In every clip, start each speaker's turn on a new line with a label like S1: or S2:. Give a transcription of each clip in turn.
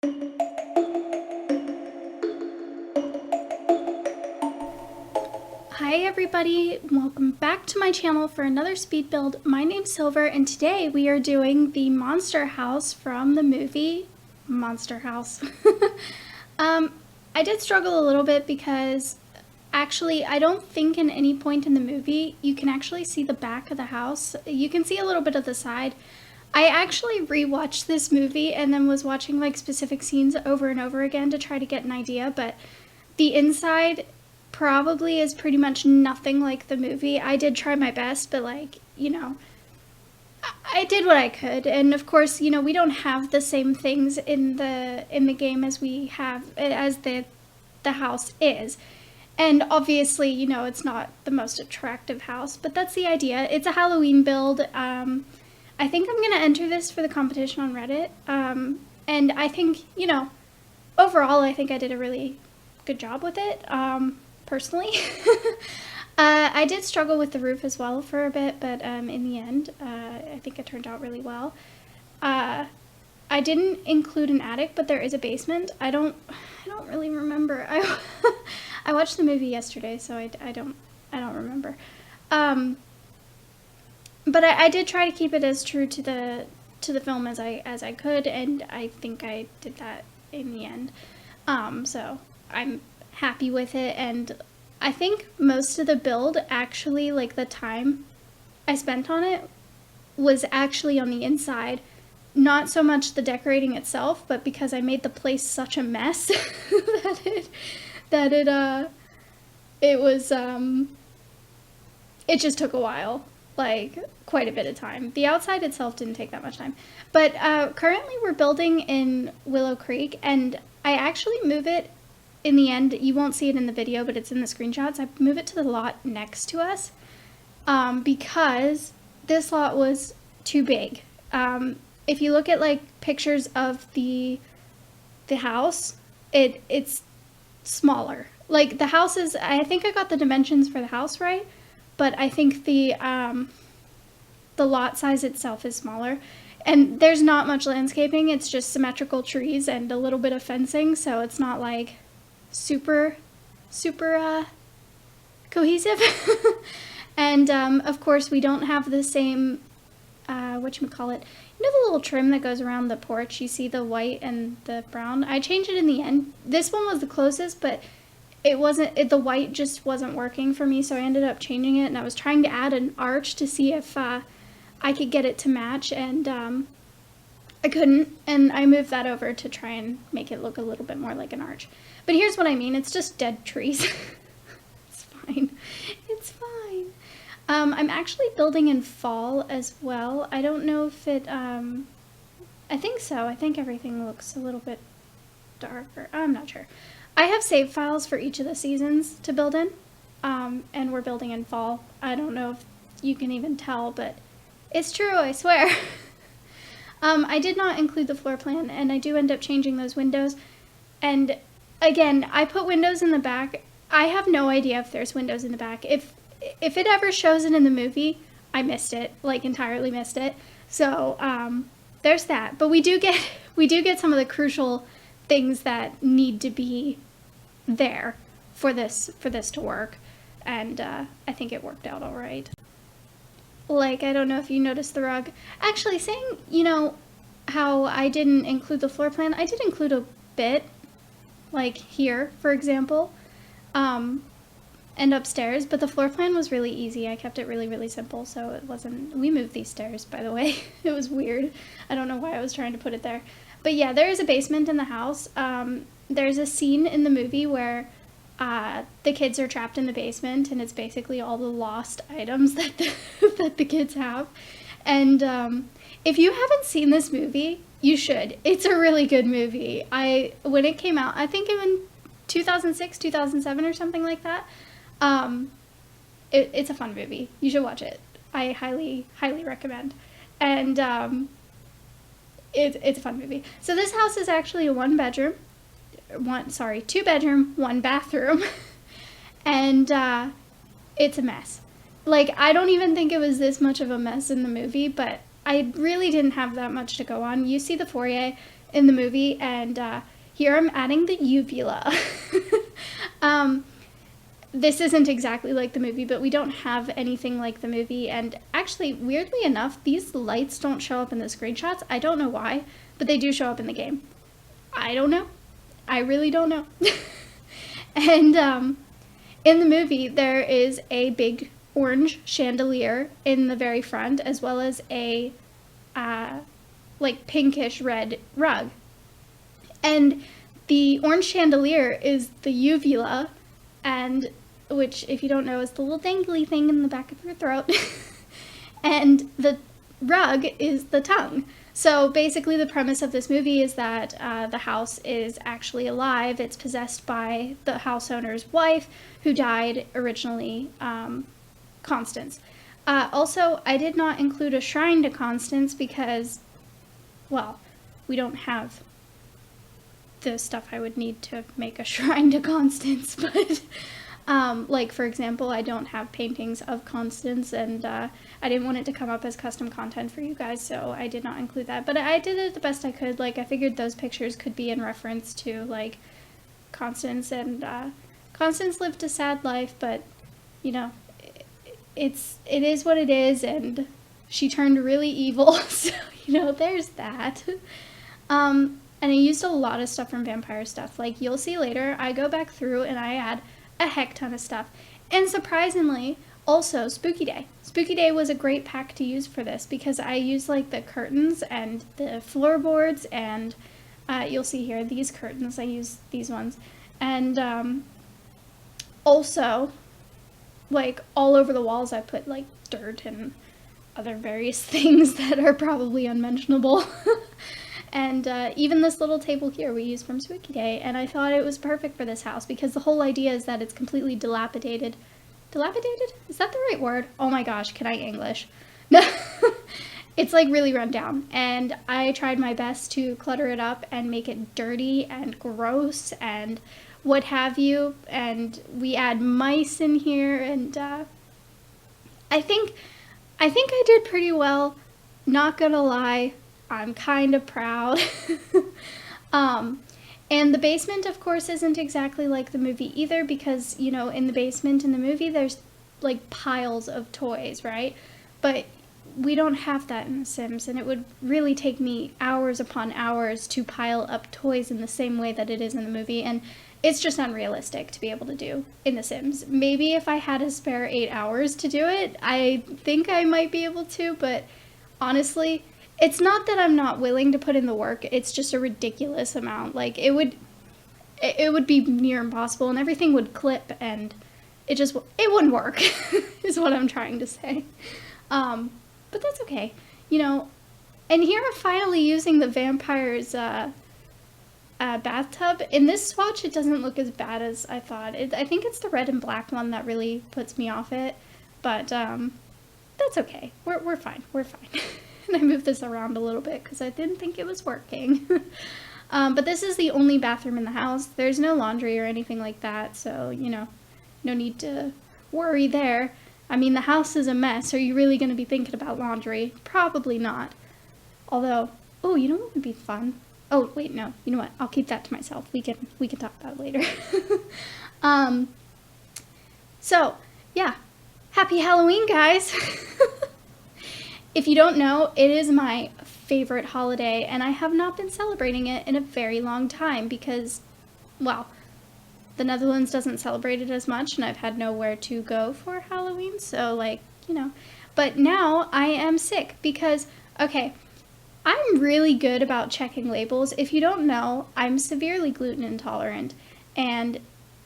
S1: Hi everybody, welcome back to my channel for another speed build. My name's Silver and today we are doing the monster house from the movie Monster House. I did struggle a little bit because actually I don't think in any point in the movie you can actually see the back of the house. You can see a little bit of the side. I actually rewatched this movie and then was watching like specific scenes over and over again to try to get an idea, but the inside probably is pretty much nothing like the movie. I did try my best, but I did what I could. And of course, we don't have the same things in the game as we have as the house is. And obviously, it's not the most attractive house, but that's the idea. It's a Halloween build. I think I'm going to enter this for the competition on Reddit. And I think, overall, I think I did a really good job with it, personally. I did struggle with the roof as well for a bit, but in the end, I think it turned out really well. I didn't include an attic, but there is a basement. I don't really remember. I watched the movie yesterday, so I don't remember. But I did try to keep it as true to the film as I could, and I think I did that in the end. So I'm happy with it, and I think most of the build, actually, like the time I spent on it, was actually on the inside. Not so much the decorating itself, but because I made the place such a mess that it just took a while, like quite a bit of time. The outside itself didn't take that much time, but currently we're building in Willow Creek, and I actually move it in the end. You won't see it in the video, but it's in the screenshots. I move it to the lot next to us because this lot was too big. If you look at like pictures of the house, it's smaller. Like the house is, I think I got the dimensions for the house right, but I think the lot size itself is smaller. And there's not much landscaping. It's just symmetrical trees and a little bit of fencing, so it's not like super cohesive. And of course we don't have the same whatchamacallit, the little trim that goes around the porch. You see the white and the brown. I changed it in the end. This one was the closest, but the white just wasn't working for me, so I ended up changing it, and I was trying to add an arch to see if I could get it to match, and I couldn't, and I moved that over to try and make it look a little bit more like an arch. But here's what I mean, it's just dead trees. It's fine. It's fine. I'm actually building in fall as well. I don't know if it, I think so. I think everything looks a little bit darker. I'm not sure. I have save files for each of the seasons to build in, and we're building in fall. I don't know if you can even tell, but it's true, I swear. I did not include the floor plan, and I do end up changing those windows. And again, I put windows in the back. I have no idea if there's windows in the back. If it ever shows it in the movie, I missed it, like entirely missed it. So there's that. But we do get some of the crucial things that need to be there for this to work, and I think it worked out all right. Like, I don't know if you noticed the rug. Actually, saying, how I didn't include the floor plan, I did include a bit, like here, for example, and upstairs, but the floor plan was really easy. I kept it really, really simple, so it wasn't, we moved these stairs, by the way. It was weird. I don't know why I was trying to put it there. But yeah, there is a basement in the house. There's a scene in the movie where the kids are trapped in the basement, and it's basically all the lost items that that the kids have. And if you haven't seen this movie, you should. It's a really good movie. When it came out, I think in 2006, 2007 or something like that, it's a fun movie. You should watch it. I highly, highly recommend. And it's a fun movie. So this house is actually a two bedroom, one bathroom, and it's a mess. Like, I don't even think it was this much of a mess in the movie, but I really didn't have that much to go on. You see the foyer, in the movie, and here I'm adding the uvula. This isn't exactly like the movie, but we don't have anything like the movie, and actually, weirdly enough, these lights don't show up in the screenshots. I don't know why, but they do show up in the game. I don't know. I really don't know. And in the movie, there is a big orange chandelier in the very front, as well as a like pinkish red rug. And the orange chandelier is the uvula, and which, if you don't know, is the little dangly thing in the back of your throat. And the rug is the tongue. So basically the premise of this movie is that the house is actually alive. It's possessed by the house owner's wife, who died originally, Constance. Also, I did not include a shrine to Constance because, well, we don't have the stuff I would need to make a shrine to Constance, but like, for example, I don't have paintings of Constance, and I didn't want it to come up as custom content for you guys, so I did not include that. But I did it the best I could. Like, I figured those pictures could be in reference to, like, Constance, and Constance lived a sad life, but, you know, it is what it is, and she turned really evil, so, you know, there's that. And I used a lot of stuff from vampire stuff. Like, you'll see later, I go back through and I add a heck ton of stuff. And surprisingly, also Spooky Day. Spooky Day was a great pack to use for this because I used like the curtains and the floorboards, and you'll see here these curtains, I use these ones. And also, like, all over the walls I put like dirt and other various things that are probably unmentionable. And even this little table here we used from Spooky Day, and I thought it was perfect for this house because the whole idea is that it's completely dilapidated. Dilapidated? Is that the right word? Oh my gosh, can I English? No. It's like really run down, and I tried my best to clutter it up and make it dirty and gross and what have you, and we add mice in here, and I think I did pretty well, not gonna lie. I'm kind of proud. And the basement, of course, isn't exactly like the movie either because, you know, in the basement in the movie, there's like piles of toys, right? But we don't have that in The Sims, and it would really take me hours upon hours to pile up toys in the same way that it is in the movie, and it's just unrealistic to be able to do in The Sims. Maybe if I had a spare 8 hours to do it, I think I might be able to, but honestly, it's not that I'm not willing to put in the work, it's just a ridiculous amount. Like, it would be near impossible, and everything would clip, and it wouldn't work, is what I'm trying to say. But that's okay, you know. And here I'm finally using the vampire's bathtub. In this swatch, it doesn't look as bad as I thought. I think it's the red and black one that really puts me off it, but that's okay. We're fine. We're fine. And I moved this around a little bit because I didn't think it was working. But this is the only bathroom in the house. There's no laundry or anything like that, so, you know, no need to worry there. I mean, the house is a mess. Are you really going to be thinking about laundry? Probably not. Although, oh, you know what would be fun? Oh, wait, no. You know what? I'll keep that to myself. We can talk about it later. So, yeah. Happy Halloween, guys! If you don't know, it is my favorite holiday, and I have not been celebrating it in a very long time because, well, the Netherlands doesn't celebrate it as much, and I've had nowhere to go for Halloween, so, like, you know. But now I am sick because, okay, I'm really good about checking labels. If you don't know, I'm severely gluten intolerant, and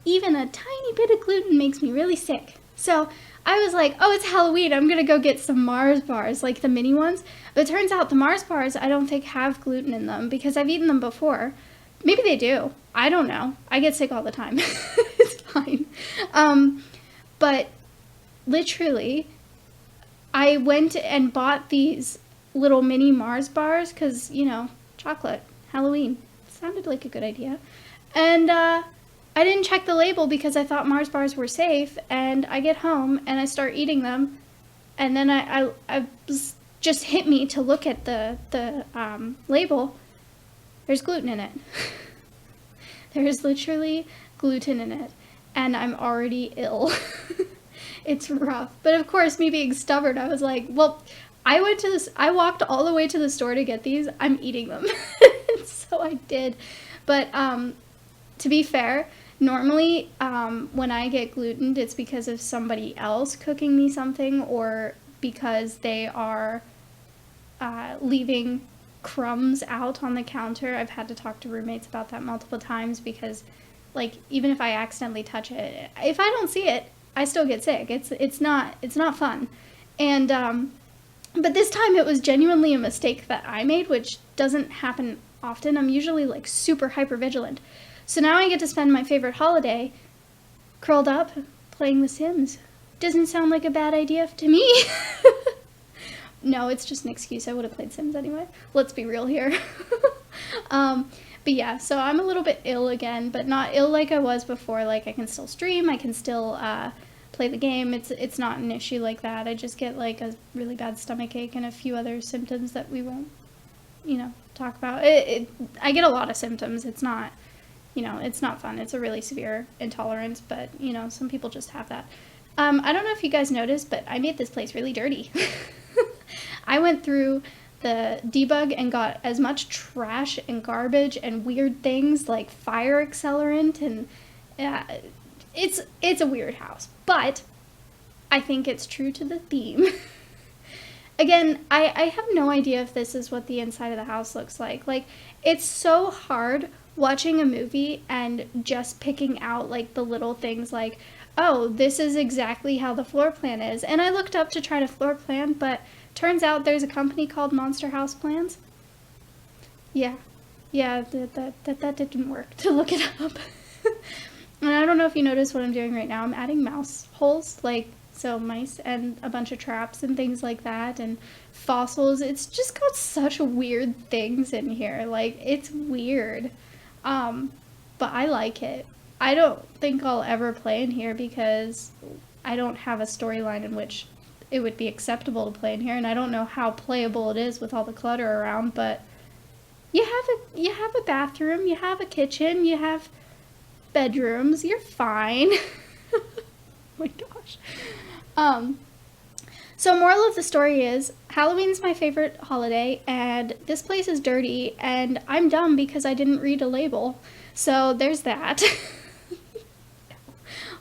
S1: even a tiny bit of gluten makes me really sick. So I was like, oh, it's Halloween, I'm gonna go get some Mars bars, like the mini ones. But it turns out the Mars bars I don't think have gluten in them because I've eaten them before. Maybe they do. I don't know. I get sick all the time. It's fine. But literally, I went and bought these little mini Mars bars because, you know, chocolate, Halloween. Sounded like a good idea. And I didn't check the label because I thought Mars bars were safe, and I get home and I start eating them, and then I just hit me to look at the label, There's gluten in it. There is literally gluten in it, and I'm already ill. It's rough. But of course, me being stubborn, I was like, well, I walked all the way to the store to get these. I'm eating them. So I did. But to be fair, normally when I get glutened, it's because of somebody else cooking me something, or because they are leaving crumbs out on the counter. I've had to talk to roommates about that multiple times, because like, even if I accidentally touch it, if I don't see it, I still get sick. It's not fun. And but this time it was genuinely a mistake that I made, which doesn't happen often. I'm usually like super hyper vigilant. So now I get to spend my favorite holiday curled up playing The Sims. Doesn't sound like a bad idea to me. No, it's just an excuse. I would have played Sims anyway. Let's be real here. But yeah, so I'm a little bit ill again, but not ill like I was before. Like, I can still stream, I can still play the game. It's not an issue like that. I just get like a really bad stomach ache and a few other symptoms that we won't, talk about. I get a lot of symptoms. It's not, it's not fun. It's a really severe intolerance, but, some people just have that. I don't know if you guys noticed, but I made this place really dirty. I went through the debug and got as much trash and garbage and weird things like fire accelerant, and it's a weird house, but I think it's true to the theme. Again, I have no idea if this is what the inside of the house looks like. Like, it's so hard watching a movie and just picking out like the little things like, oh, this is exactly how the floor plan is. And I looked up to try to floor plan, but turns out there's a company called Monster House Plans. Yeah, that didn't work to look it up. And I don't know if you notice what I'm doing right now. I'm adding mouse holes, like, so mice and a bunch of traps and things like that, and fossils. It's just got such weird things in here. Like, it's weird. But I like it. I don't think I'll ever play in here because I don't have a storyline in which it would be acceptable to play in here, and I don't know how playable it is with all the clutter around, but you have a bathroom, you have a kitchen, you have bedrooms, you're fine. Oh my gosh. So moral of the story is, Halloween's my favorite holiday, and this place is dirty, and I'm dumb because I didn't read a label. So there's that.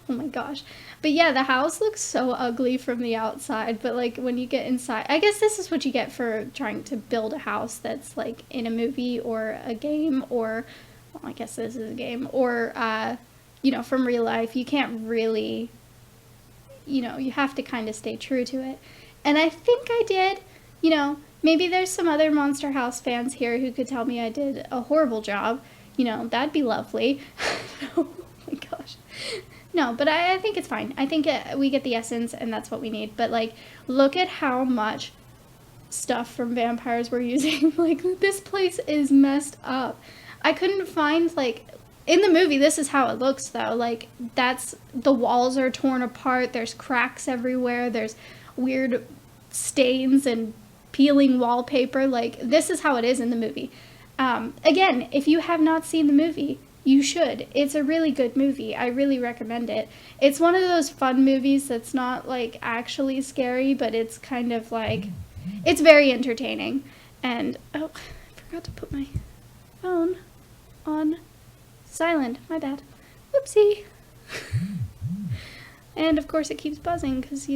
S1: Oh my gosh. But yeah, the house looks so ugly from the outside, but like when you get inside, I guess this is what you get for trying to build a house that's like in a movie or a game, or, well, I guess this is a game, or, from real life. You can't really, you have to kind of stay true to it. And I think I did. Maybe there's some other Monster House fans here who could tell me I did a horrible job. That'd be lovely. Oh my gosh. No, but I think it's fine. I think we get the essence, and that's what we need. But, like, look at how much stuff from vampires we're using. Like, this place is messed up. I couldn't find, like, in the movie, this is how it looks, though. Like, the walls are torn apart. There's cracks everywhere. There's weird stains and peeling wallpaper. Like, this is how it is in the movie. Again, if you have not seen the movie, you should. It's a really good movie. I really recommend it. It's one of those fun movies that's not, like, actually scary, but it's kind of, like, it's very entertaining. And, oh, I forgot to put my phone on silent. My bad. Whoopsie. And, of course, it keeps buzzing, because,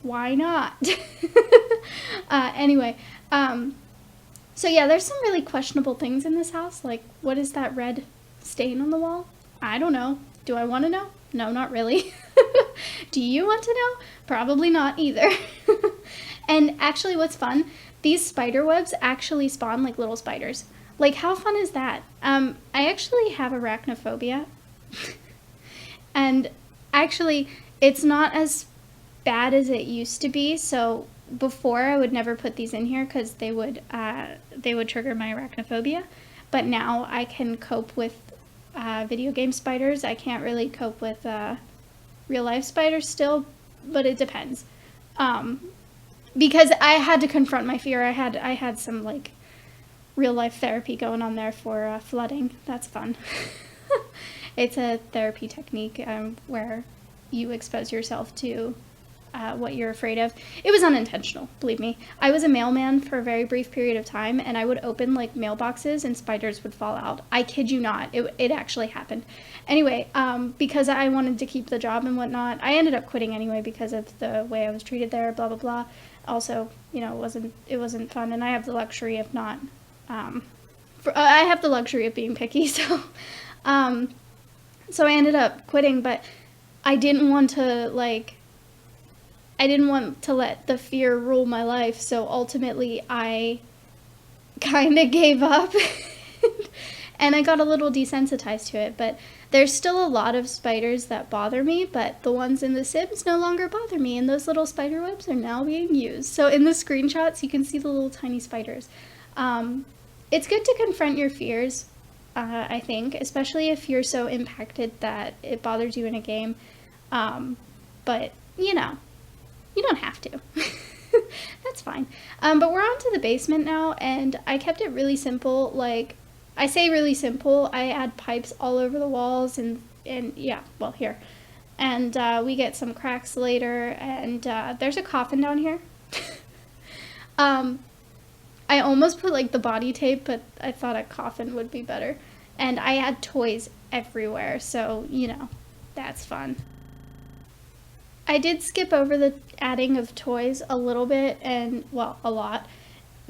S1: why not? Anyway, so yeah, there's some really questionable things in this house. Like, what is that red stain on the wall? I don't know. Do I want to know? No, not really. Do you want to know? Probably not either. And actually, what's fun, these spider webs actually spawn like little spiders. Like, how fun is that? I actually have arachnophobia. And actually, it's not as bad as it used to be, so before I would never put these in here because they would trigger my arachnophobia, but now I can cope with video game spiders. I can't really cope with real life spiders still, but it depends. Because I had to confront my fear. I had some like real life therapy going on there for flooding. That's fun. It's a therapy technique where you expose yourself to what you're afraid of. It was unintentional, believe me. I was a mailman for a very brief period of time, and I would open like mailboxes and spiders would fall out. I kid you not. It actually happened. Anyway, because I wanted to keep the job and whatnot, I ended up quitting anyway because of the way I was treated there, blah, blah, blah. Also, you know, it wasn't fun, and I have the luxury of not, I have the luxury of being picky, so, so I ended up quitting, but I didn't want to, like, I didn't want to let the fear rule my life, so ultimately I kind of gave up, and I got a little desensitized to it, but there's still a lot of spiders that bother me, but the ones in The Sims no longer bother me, and those little spider webs are now being used. So in the screenshots, you can see the little tiny spiders. It's good to confront your fears, I think, especially if you're so impacted that it bothers you in a game. But, you know, you don't have to. That's fine. But we're on to the basement now, and I kept it really simple. Like, I say really simple. I add pipes all over the walls and yeah, well, here. And we get some cracks later, and there's a coffin down here. I almost put like the body tape, but I thought a coffin would be better. And I add toys everywhere, so, you know, that's fun. I did skip over the adding of toys a little bit, and, well, a lot,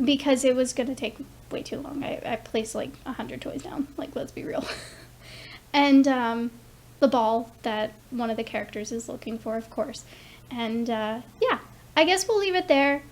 S1: because it was going to take way too long. I placed like 100 toys down, like, let's be real. And the ball that one of the characters is looking for, of course. And yeah, I guess we'll leave it there.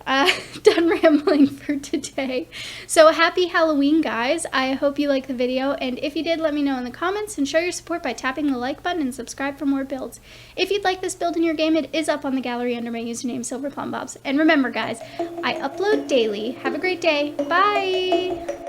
S1: Done rambling for today. So happy Halloween, guys. I hope you liked the video, and if you did, let me know in the comments, and show your support by tapping the like button and subscribe for more builds. If you'd like this build in your game, it is up on the gallery under my username, Silverplumbobs. And remember, guys, I upload daily. Have a great day. Bye!